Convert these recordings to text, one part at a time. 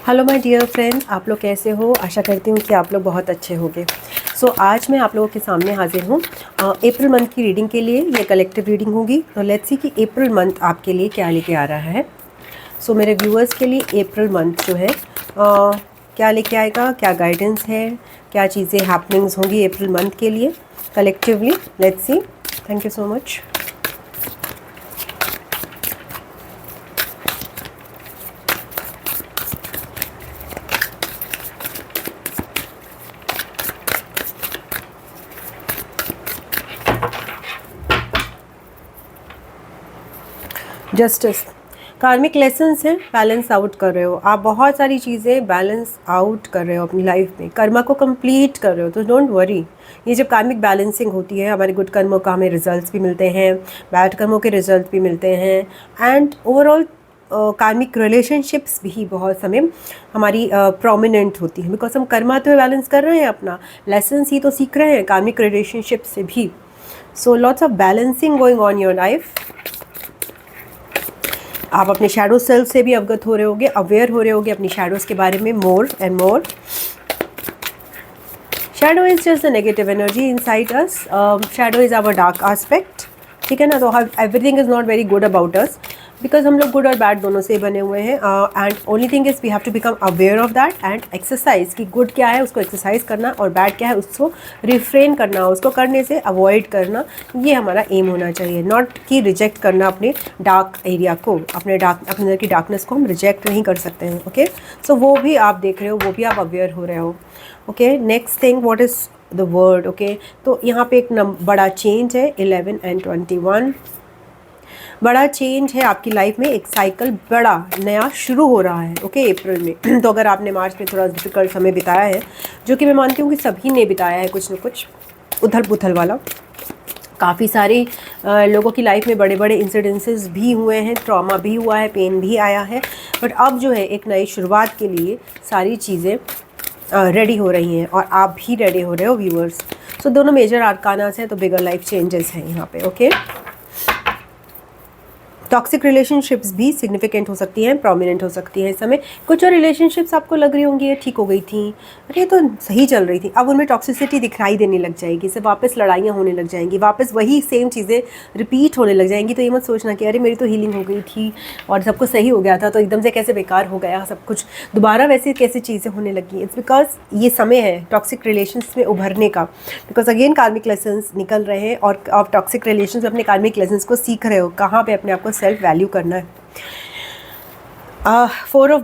Hello my dear friend, आप लोग कैसे हो। आशा करती हूँ कि आप लोग बहुत अच्छे होंगे। आज मैं आप लोगों के सामने हाजिर हूँ अप्रैल मंथ की रीडिंग के लिए। ये कलेक्टिव रीडिंग होगी। तो लेट्स सी कि अप्रैल मंथ आपके लिए क्या लेके आ रहा है। मेरे व्यूअर्स के लिए अप्रैल मंथ जो है क्या लेके आएगा, क्या गाइडेंस है, क्या चीज़ें हैपनिंग्स होंगी अप्रैल मंथ के लिए collectively. Let's see. Thank you so much. Justice, कार्मिक लेसन्स हैं। बैलेंस आउट कर रहे हो आप, बहुत सारी चीज़ें बैलेंस आउट कर रहे हो अपनी लाइफ में, कर्मा को कंप्लीट कर रहे हो। तो डोंट वरी, ये जब कार्मिक बैलेंसिंग होती है, हमारे गुड कर्मों का हमें रिजल्ट्स भी मिलते हैं, बैड कर्मों के रिजल्ट भी मिलते हैं, एंड ओवरऑल कार्मिक रिलेशनशिप्स भी बहुत समय हमारी प्रोमिनेंट होती है, बिकॉज हम कर्मा तो बैलेंस कर रहे हैं, अपना लेसन्स ही तो सीख रहे हैं कार्मिक रिलेशनशिप से भी। So lots of balancing going on your life. आप अपने शैडो सेल्फ से भी अवगत हो रहे होगे, अवेयर हो रहे होगे अपनी शैडोज़ के बारे में more and more. Shadow is just the negative energy inside us. Shadow is our dark aspect, ठीक है ना। तो everything is not very good about us, because हम लोग गुड और बैड दोनों से बने हुए हैं। And only thing is we have to become aware of that and exercise कि गुड क्या है उसको एक्सरसाइज करना, और बैड क्या है उसको रिफ्रेन करना, उसको करने से अवॉइड करना। ये हमारा एम होना चाहिए, नॉट कि रिजेक्ट करना अपने डार्क एरिया को, अपने अंदर की डार्कनेस को हम रिजेक्ट नहीं कर सकते हैं। ओके, सो वो भी आप देख रहे हो, वो भी आप अवेयर हो रहे हो। Okay, next thing, what is the word. Okay, तो यहाँ पे एक बड़ा चेंज है 11 and 21। बड़ा चेंज है आपकी लाइफ में, एक साइकिल बड़ा नया शुरू हो रहा है। ओके, अप्रैल में तो अगर आपने मार्च में थोड़ा डिफिकल्ट समय बिताया है, जो कि मैं मानती हूँ कि सभी ने बिताया है, कुछ न कुछ उथल पुथल वाला, काफ़ी सारे लोगों की लाइफ में बड़े बड़े इंसिडेंसेस भी हुए हैं, ट्रॉमा भी हुआ है, पेन भी आया है, बट अब जो है एक नई शुरुआत के लिए सारी चीज़ें रेडी हो रही हैं, और आप भी रेडी हो रहे हो व्यूअर्स। सो दोनों मेजर आर्कानास हैं, तो बिगर लाइफ चेंजेस हैं यहाँ पे। ओके, टॉक्सिक रिलेशनशिप्स भी सिग्निफिकेंट हो सकती हैं, प्रोमिनेंट हो सकती हैं इस समय। कुछ और रिलेशनशिप्स आपको लग रही होंगी ये ठीक हो गई थी, अरे ये तो सही चल रही थी, अब उनमें टॉक्सिसिटी दिखाई देने लग जाएगी, इससे वापस लड़ाइयाँ होने लग जाएंगी, वापस वही सेम चीज़ें रिपीट होने लग जाएंगी। तो ये मत सोचना कि अरे मेरी तो हीलिंग हो गई थी और सब कुछ सही हो गया था, तो एकदम से कैसे बेकार हो गया सब कुछ, दोबारा वैसे कैसे चीज़ें होने लगी। इट्स बिकॉज ये समय है टॉक्सिक रिलेशंस में उभरने का, बिकॉज अगेन कार्मिक लेसन्स निकल रहे हैं, और आप टॉक्सिक रिलेशंस में अपने कार्मिक लेसन्स को सीख रहे हो, कहाँ पे अपने आप को सेल्फ वैल्यू करना है। 4 ऑफ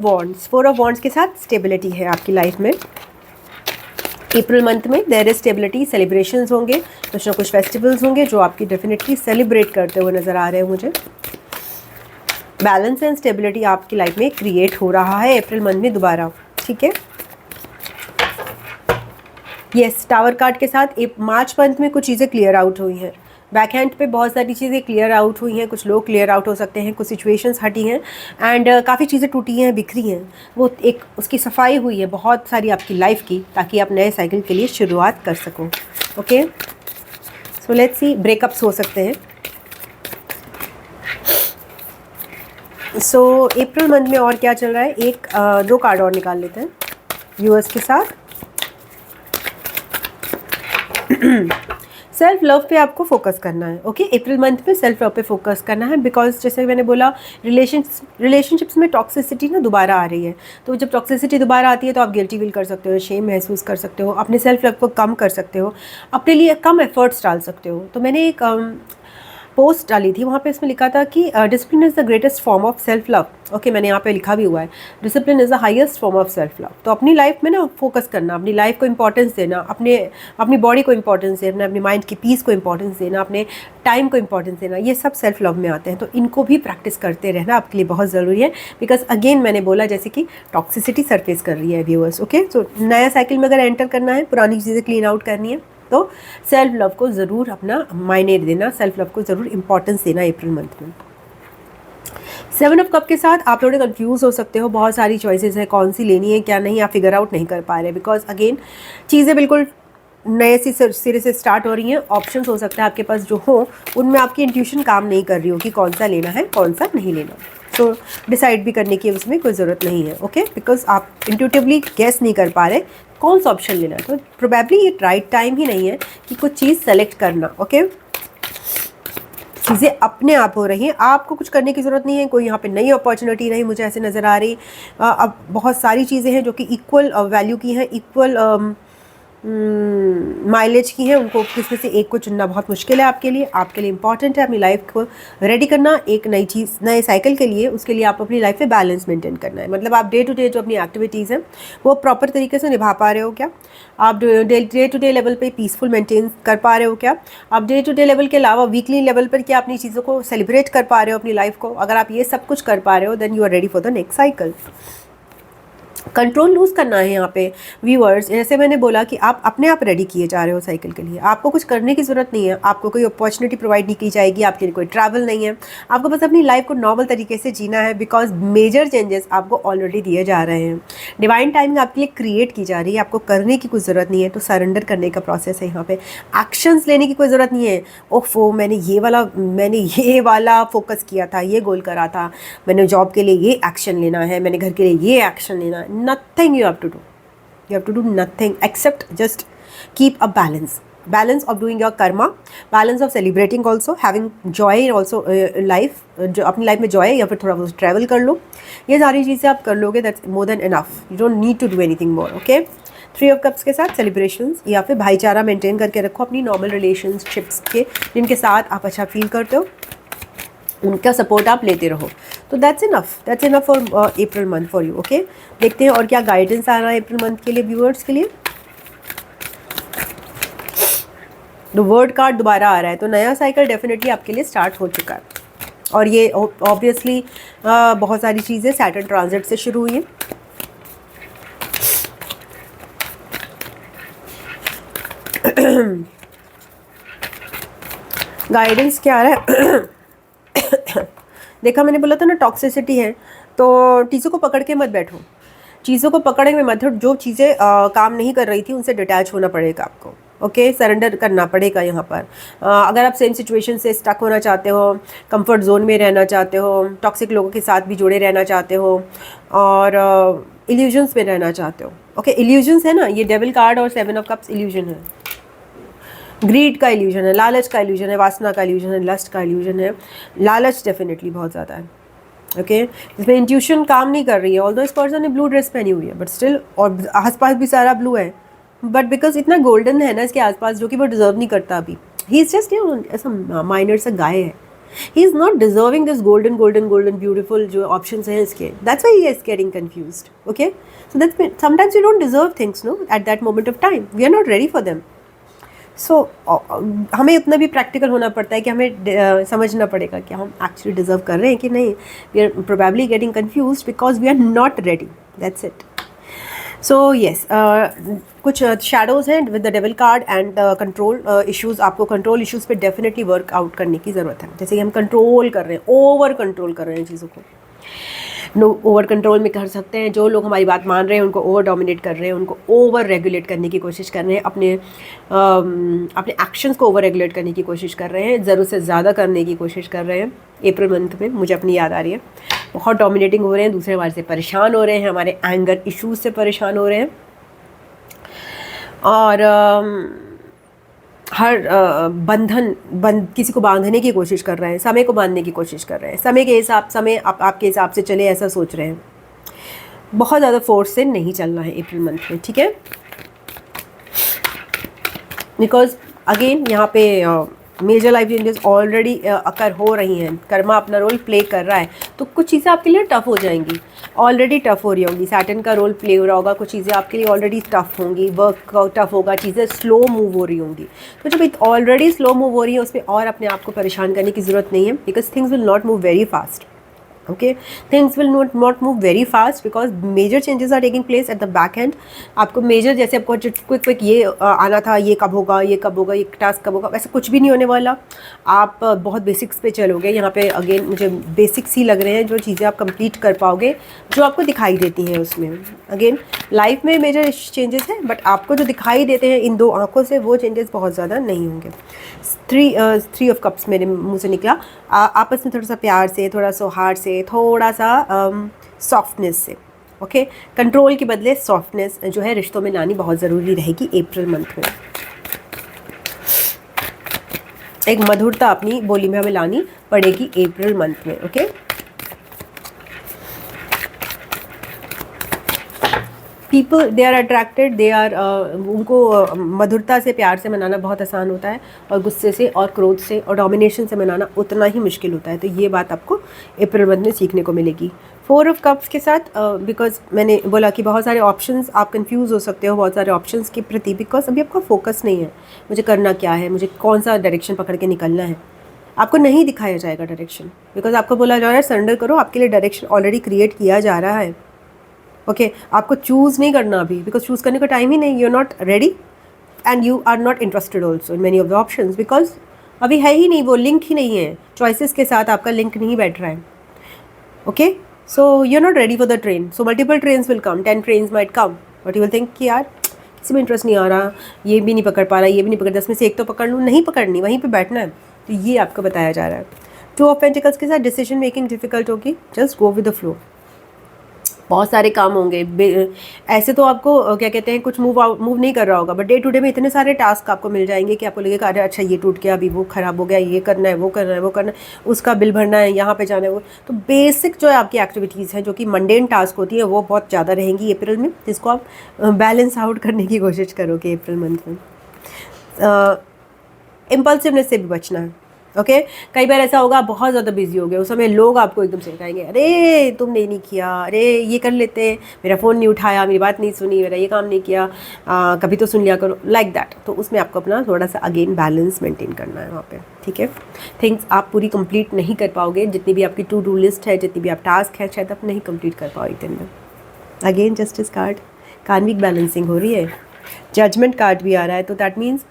वॉन्ड्स के साथ स्टेबिलिटी है आपकी लाइफ में। अप्रैल मंथ में देयर इज स्टेबिलिटी, सेलिब्रेशंस होंगे, कुछ ना कुछ फेस्टिवल्स होंगे जो आपकी डेफिनेटली सेलिब्रेट करते हुए नज़र आ रहे हैं मुझे। बैलेंस एंड स्टेबिलिटी आपकी लाइफ में क्रिएट हो रहा है अप्रैल मंथ में दोबारा, ठीक है। यस, टावर कार्ड के साथ मार्च मंथ में कुछ चीज़ें क्लियर आउट हुई हैं, बैक हैंड पे बहुत सारी चीज़ें क्लियर आउट हुई हैं, कुछ लोग क्लियर आउट हो सकते हैं, कुछ सिचुएशंस हटी हैं, एंड काफ़ी चीज़ें टूटी हैं, बिखरी हैं, वो एक उसकी सफाई हुई है बहुत सारी आपकी लाइफ की, ताकि आप नए साइकिल के लिए शुरुआत कर सको। Okay, so let's see, breakups हो सकते हैं। सो अप्रैल मंथ में और क्या चल रहा है, एक 2 कार्ड और निकाल लेते हैं व्यूअर्स के साथ। सेल्फ लव पे आपको फोकस करना है। ओके, अप्रैल मंथ में सेल्फ लव पे फोकस करना है, बिकॉज जैसे मैंने बोला रिलेशनशिप्स में टॉक्सिसिटी ना दोबारा आ रही है। तो जब टॉक्सिसिटी दोबारा आती है तो आप गिल्टी फील कर सकते हो, शेम महसूस कर सकते हो, अपने सेल्फ लव को कम कर सकते हो, अपने लिए कम एफर्ट्स डाल सकते हो। तो मैंने एक पोस्ट डाली थी, वहाँ पे इसमें लिखा था कि discipline is the greatest form of self love. Okay, मैंने यहाँ पे लिखा भी हुआ है, discipline is the highest form of self love. तो अपनी लाइफ में ना फोकस करना, अपनी लाइफ को इंपॉर्टेंस देना, अपनी बॉडी को इंपॉर्टेंस देना, अपने माइंड की पीस को इंपॉर्टेंस देना, अपने टाइम को इंपॉर्टेंस देना, ये सब सेल्फ लव में आते हैं। तो इनको भी प्रैक्टिस करते रहना आपके लिए बहुत ज़रूरी है, बिकॉज अगेन मैंने बोला जैसे कि टॉक्सिसिटी सरफेस कर रही है व्यूअर्स। ओके, तो नया साइकिल में अगर एंटर करना है, पुरानी चीज़ें क्लीन आउट करनी है, तो सेल्फ लव को ज़रूर अपना मायने देना, सेल्फ लव को ज़रूर इंपॉर्टेंस देना अप्रैल मंथ में। 7 ऑफ कप के साथ आप थोड़े कंफ्यूज हो सकते हो, बहुत सारी चॉइसेस है, कौन सी लेनी है क्या नहीं, आप फिगर आउट नहीं कर पा रहे, बिकॉज अगेन चीज़ें बिल्कुल नए सिरे से स्टार्ट हो रही हैं। ऑप्शंस हो सकता है आपके पास जो हो, उनमें आपकी इंट्यूशन काम नहीं कर रही हो कि कौन सा लेना है कौन सा नहीं लेना। तो डिसाइड भी करने की उसमें कोई ज़रूरत नहीं है, ओके, बिकॉज आप इंट्यूटिवली गेस नहीं कर पा रहे कौन सा ऑप्शन लेना है। तो प्रोबेबली ये राइट टाइम ही नहीं है कि कुछ चीज़ सेलेक्ट करना, ओके। चीज़ें अपने आप हो रही हैं, आपको कुछ करने की ज़रूरत नहीं है। कोई यहाँ पे नई अपॉर्चुनिटी नहीं मुझे ऐसे नज़र आ रही। अब बहुत सारी चीज़ें हैं जो कि इक्वल वैल्यू की हैं, इक्वल माइलेज की है, उनको किसी से एक को चुनना बहुत मुश्किल है आपके लिए इंपॉर्टेंट है अपनी लाइफ को रेडी करना एक नई चीज़, नए साइकिल के लिए। उसके लिए आप अपनी लाइफ में बैलेंस मेंटेन करना है। मतलब आप डे टू डे जो अपनी एक्टिविटीज़ हैं वो प्रॉपर तरीके से निभा पा रहे हो क्या? आप डे टू डे लेवल पे पीसफुल मेंटेन कर पा रहे हो क्या? आप डे टू डे लेवल के अलावा वीकली लेवल पर क्या अपनी चीज़ों को सेलिब्रेट कर पा रहे हो अपनी लाइफ को? अगर आप ये सब कुछ कर पा रहे हो then you are ready for the next cycle. Control lose करना है यहाँ पे व्यूअर्स। जैसे मैंने बोला कि आप अपने आप रेडी किए जा रहे हो साइकिल के लिए, आपको कुछ करने की ज़रूरत नहीं है, आपको कोई अपॉर्चुनिटी प्रोवाइड नहीं की जाएगी, आपके लिए कोई ट्रैवल नहीं है, आपको बस अपनी लाइफ को नॉर्मल तरीके से जीना है, बिकॉज मेजर चेंजेस आपको ऑलरेडी दिए जा रहे हैं। डिवाइन टाइमिंग आपके लिए क्रिएट की जा रही है, आपको करने की कोई ज़रूरत नहीं है। तो सरेंडर करने का प्रोसेस है यहाँ पे, एक्शंस लेने की कोई ज़रूरत नहीं है। ओफो मैंने ये वाला फोकस किया था, ये गोल करा था, मैंने जॉब के लिए ये एक्शन लेना है, मैंने घर के लिए ये एक्शन लेना है। Nothing you have to do. You have to do nothing except just keep a balance of doing your karma, balance of celebrating also, having joy also life, जो अपनी लाइफ में joy या फिर थोड़ा बहुत ट्रैवल कर लो, ये सारी चीज़ें आप कर लोगे, that's more than enough. You don't need to do anything more, okay? 3 of Cups के साथ सेलिब्रेशंस या फिर भाईचारा मेंटेन करके रखो अपनी नॉर्मल रिलेशनशिप्स के, जिनके साथ आप अच्छा फील करते हो, उनका सपोर्ट आप लेते रहो। तो that's enough for April month for you, okay. देखते हैं और क्या गाइडेंस आ रहा है अप्रैल मंथ के लिए व्यूअर्स के लिए। द वर्ड कार्ड दोबारा आ रहा है, तो नया साइकिल डेफिनेटली आपके लिए स्टार्ट हो चुका है। और ये ऑब्वियसली बहुत सारी चीज़ें सैटर्न ट्रांजिट से शुरू हुई हैं। गाइडेंस क्या आ रहा है? देखा, मैंने बोला था ना टॉक्सिसिटी है, तो चीज़ों को पकड़ के मत बैठो, चीज़ों को पकड़े में मत, जो चीज़ें काम नहीं कर रही थी उनसे डिटैच होना पड़ेगा आपको, ओके। सरेंडर करना पड़ेगा यहाँ पर। अगर आप सेम सिचुएशन से स्टक होना चाहते हो, कंफर्ट जोन में रहना चाहते हो, टॉक्सिक लोगों के साथ भी जुड़े रहना चाहते हो, और इल्यूजन्स में रहना चाहते हो, ओके। इल्यूजन्स है ना, ये डेविल कार्ड और 7 ऑफ कप्स इल्यूजन है, ग्रीड का इल्यूजन है, लालच का इल्यूजन है, वासना का इल्यूजन है, लस्ट का इल्यूजन है। लालच डेफिनेटली बहुत ज़्यादा है, ओके। इसमें इंट्यूशन काम नहीं कर रही है, ऑल्दो इस पर्सन ने ब्लू ड्रेस पहनी हुई है बट स्टिल, और आसपास भी सारा ब्लू है, बट बिकॉज इतना गोल्डन है ना इसके आसपास, जो कि वो डिजर्व नहीं करता अभी। ही इज जस्ट ऐसा माइनर सा गाय है, he is not deserving this golden beautiful जो ऑप्शन हैं इसके, that's why he is getting confused, okay. So that's sometimes we don't deserve things no at that moment of time, we are not ready for them. So हमें उतना भी practical होना पड़ता है कि हमें समझना पड़ेगा कि हम एक्चुअली डिजर्व कर रहे हैं कि नहीं। We are probably getting confuse because we are not ready, that's it. So yes, कुछ शैडोज़ हैं with the devil card and control issues. आपको कंट्रोल इश्यूज़ पे डेफिनेटली वर्क आउट करने की ज़रूरत है। जैसे कि हम कंट्रोल कर रहे हैं, ओवर कंट्रोल कर रहे हैं चीज़ों को, ओवर कंट्रोल में कर सकते हैं। जो लोग हमारी बात मान रहे हैं उनको ओवर डोमिनेट कर रहे हैं, उनको ओवर रेगुलेट करने की कोशिश कर रहे हैं, अपने एक्शंस को ओवर रेगुलेट करने की कोशिश कर रहे हैं, ज़रूरत से ज़्यादा करने की कोशिश कर रहे हैं। अप्रैल मंथ में मुझे अपनी याद आ रही है, बहुत डोमिनेटिंग हो रहे हैं, दूसरे हमारे से परेशान हो रहे हैं, हमारे एंगर इश्यूज से परेशान हो रहे हैं, और हर किसी को बांधने की कोशिश कर रहे हैं, समय को बांधने की कोशिश कर रहे हैं, समय के हिसाब, समय आपके हिसाब से चले ऐसा सोच रहे हैं। बहुत ज़्यादा फोर्स से नहीं चलना है अप्रैल मंथ में, ठीक है। बिकॉज अगेन यहाँ पे मेजर लाइफ चेंजेस ऑलरेडी अकर हो रही हैं, कर्मा अपना रोल प्ले कर रहा है, तो कुछ चीज़ें आपके लिए टफ हो जाएंगी, ऑलरेडी टफ हो रही होंगी। सैटर्न का रोल प्ले हो रहा होगा, कुछ चीज़ें आपके लिए ऑलरेडी टफ होंगी, वर्क टफ होगा, चीज़ें स्लो मूव हो रही होंगी। तो जब ऑलरेडी स्लो मूव हो रही है उस पर और अपने आप को परेशान करने की ज़रूरत नहीं है, because things will not move very fast, okay, things will not move very fast because major changes are taking place at the back end। आपको मेजर, जैसे आपको क्विक ये आना था, ये कब होगा, ये टास्क कब होगा, वैसे कुछ भी नहीं होने वाला। आप बहुत बेसिक्स पे चलोगे। यहाँ पे अगेन मुझे बेसिक्स ही लग रहे हैं, जो चीज़ें आप कंप्लीट कर पाओगे, जो आपको दिखाई देती हैं उसमें। अगेन लाइफ में मेजर चेंजेस हैं, बट आपको जो दिखाई देते हैं इन 2 आँखों से, वो चेंजेस बहुत ज़्यादा नहीं होंगे। 3 ऑफ कप्स मेरे मुँह से निकला। आपस में थोड़ा सा प्यार से, थोड़ा सौहार्द से, से, थोड़ा सा सॉफ्टनेस से। ओके, कंट्रोल के बदले सॉफ्टनेस जो है रिश्तों में लानी बहुत ज़रूरी रहेगी अप्रैल मंथ में। एक मधुरता अपनी बोली में हमें लानी पड़ेगी अप्रैल मंथ में। Okay, people they are attracted, they are उनको मधुरता से, प्यार से मनाना बहुत आसान होता है, और गुस्से से और क्रोध से और डोमिनेशन से मनाना उतना ही मुश्किल होता है। तो ये बात आपको अप्रैल मंथ में सीखने को मिलेगी। 4 ऑफ कप्स के साथ बिकॉज मैंने बोला कि बहुत सारे ऑप्शंस, आप कंफ्यूज हो सकते हो बहुत सारे ऑप्शंस के प्रति, बिकॉज अभी आपका फोकस नहीं है मुझे करना क्या है, मुझे कौन सा डायरेक्शन पकड़ के निकलना है। आपको नहीं दिखाया जाएगा डायरेक्शन, बिकॉज आपको बोला जा रहा है सरेंडर करो, आपके लिए डायरेक्शन ऑलरेडी क्रिएट किया जा रहा है। ओके, आपको चूज़ नहीं करना अभी, बिकॉज चूज़ करने का टाइम ही नहीं, you are not ready and you are not interested also in many of the options, because अभी है ही नहीं, वो लिंक ही नहीं है, चॉइसेस के साथ आपका लिंक नहीं बैठ रहा है। Okay, so you are not ready for the train, so multiple trains will come, 10 trains might come, but you will think कि यार किसी में इंटरेस्ट नहीं आ रहा, ये भी नहीं पकड़ पा रहा, ये भी नहीं पकड़, 10 में से एक तो पकड़ लूँ, नहीं पकड़नी, वहीं पर बैठना है। तो ये आपको बताया जा रहा है। 2 ऑफ पेंटिकल्स के साथ डिसीजन मेकिंग डिफिकल्ट होगी, just go with the flow. बहुत सारे काम होंगे, ऐसे तो आपको क्या कहते हैं कुछ मूव नहीं कर रहा होगा, बट डे टू डे में इतने सारे टास्क आपको मिल जाएंगे कि आपको लगेगा अरे अच्छा ये टूट गया, अभी वो ख़राब हो गया, ये करना है, वो करना है, वो करना है, उसका बिल भरना है, यहाँ पे जाना है। वो तो बेसिक जो है आपकी एक्टिविटीज़ हैं जो कि मंडेन टास्क होती है वो बहुत ज़्यादा रहेंगी अप्रैल में, जिसको आप बैलेंस आउट करने की कोशिश करोगे अप्रैल मंथ में। इम्पल्सिवनेस से भी बचना है। ओके, कई बार ऐसा होगा आप बहुत ज़्यादा बिजी हो गए, उस समय लोग आपको एकदम से बताएंगे अरे तुमने नहीं किया, अरे ये कर लेते, मेरा फ़ोन नहीं उठाया, मेरी बात नहीं सुनी, मेरा ये काम नहीं किया, कभी तो सुन लिया करो, लाइक दैट। तो उसमें आपको अपना थोड़ा सा अगेन बैलेंस मेंटेन करना है वहाँ पे। ठीक है, थिंग्स आप पूरी कंप्लीट नहीं कर पाओगे, जितनी भी आपकी टू डू लिस्ट है, जितनी भी आप टास्क है, शायद आप नहीं कंप्लीट कर पाओ एक दिन में। अगेन जस्टिस कार्ड, कार्मिक बैलेंसिंग हो रही है, जजमेंट कार्ड भी आ रहा है, तो दैट मीन्स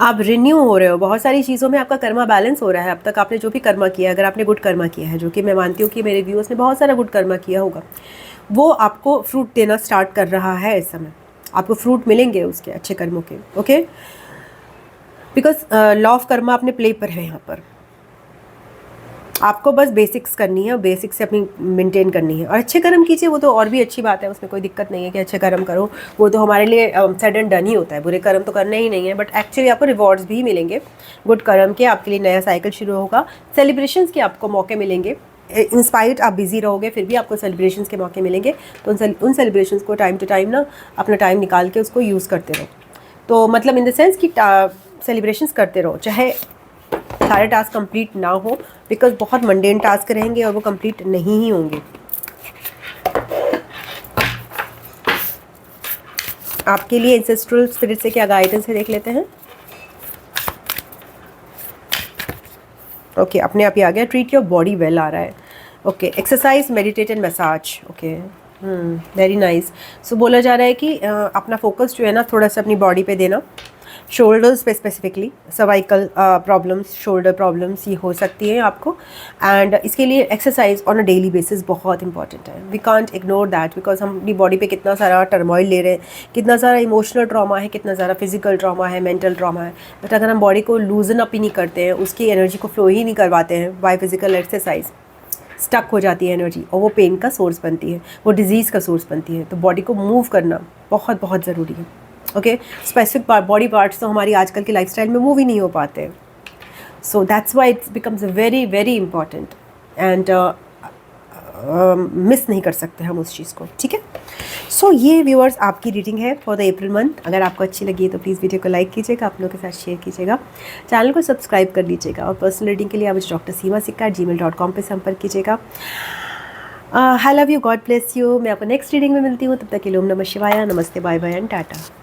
आप रिन्यू हो रहे हो, बहुत सारी चीज़ों में आपका कर्मा बैलेंस हो रहा है। अब तक आपने जो भी कर्मा किया है, अगर आपने गुड कर्मा किया है, जो कि मैं मानती हूँ कि मेरे व्यूअर्स ने बहुत सारा गुड कर्मा किया होगा, वो आपको फ्रूट देना स्टार्ट कर रहा है इस समय, आपको फ्रूट मिलेंगे उसके अच्छे कर्मों के। Okay, because law of Karma अपने प्ले पर है यहाँ पर, आपको बस बेसिक्स करनी है, बेसिक्स से अपनी मेंटेन करनी है, और अच्छे कर्म कीजिए, वो तो और भी अच्छी बात है, उसमें कोई दिक्कत नहीं है कि अच्छे कर्म करो, वो तो हमारे लिए सेड एंड डन ही होता है, बुरे कर्म तो करने ही नहीं है, बट एक्चुअली आपको रिवॉर्ड्स भी मिलेंगे गुड कर्म के, आपके लिए नया साइकिल शुरू होगा, सेलिब्रेशंस के आपको मौके मिलेंगे, इंस्पायर्ड आप बिजी रहोगे फिर भी आपको सेलिब्रेशंस के मौके मिलेंगे, तो उन सेलिब्रेशंस को टाइम टू टाइम ना अपना टाइम निकाल के उसको यूज़ करते रहो। तो मतलब इन द सेंस कि सेलिब्रेशंस करते रहो, चाहे सारे टास्क कंप्लीट ना हो, बिकॉज बहुत मंडेन टास्क रहेंगे और वो कंप्लीट नहीं ही होंगे। आपके लिए एंसेस्ट्रल स्पिरिट से क्या गाइडेंस है देख लेते हैं। ओके, अपने आप ही आ गया, ट्रीट योर बॉडी वेल आ रहा है। Okay, exercise, meditate and massage. Okay, very nice. So बोला जा रहा है कि अपना फोकस जो है ना थोड़ा सा अपनी बॉडी पे देना, शोल्डर्स पे specifically, cervical problems, shoulder problems ये हो सकती हैं आपको, एंड इसके लिए exercise on a daily basis बहुत इंपॉर्टेंट है। We can't ignore that, because हम अपनी बॉडी पे कितना सारा टर्मोइल ले रहे हैं, कितना सारा इमोशनल ट्रॉमा है, कितना सारा फिजिकल ट्रॉमा है, मेंटल ट्रॉमा है, बट अगर हम बॉडी को लूजन अप ही नहीं करते हैं, उसकी एनर्जी को फ्लो ही नहीं करवाते हैं बाय फिजिकल एक्सरसाइज, स्टक हो जाती है एनर्जी और वो पेन का सोर्स बनती है, वो डिजीज़ का सोर्स बनती है। तो बॉडी को मूव करना बहुत बहुत ज़रूरी है। ओके, स्पेसिफिक बॉडी पार्ट्स तो हमारी आजकल की लाइफस्टाइल में मूव ही नहीं हो पाते, so that's why it's becomes very very important, and miss नहीं कर सकते हम उस चीज़ को। ठीक है, सो ये व्यूअर्स आपकी रीडिंग है फॉर द अप्रैल मंथ। अगर आपको अच्छी लगी है तो प्लीज़ वीडियो को लाइक कीजिएगा, आप लोगों के साथ शेयर कीजिएगा, चैनल को सब्सक्राइब कर लीजिएगा, और पर्सनल रीडिंग के लिए आप drseemasikka@gmail.com पे संपर्क कीजिएगा। I love you, God bless you. मैं आपको नेक्स्ट रीडिंग में मिलती हूँ, तब तक के लिए ओम नमः शिवाय, नमस्ते, बाय बाय एंड टाटा।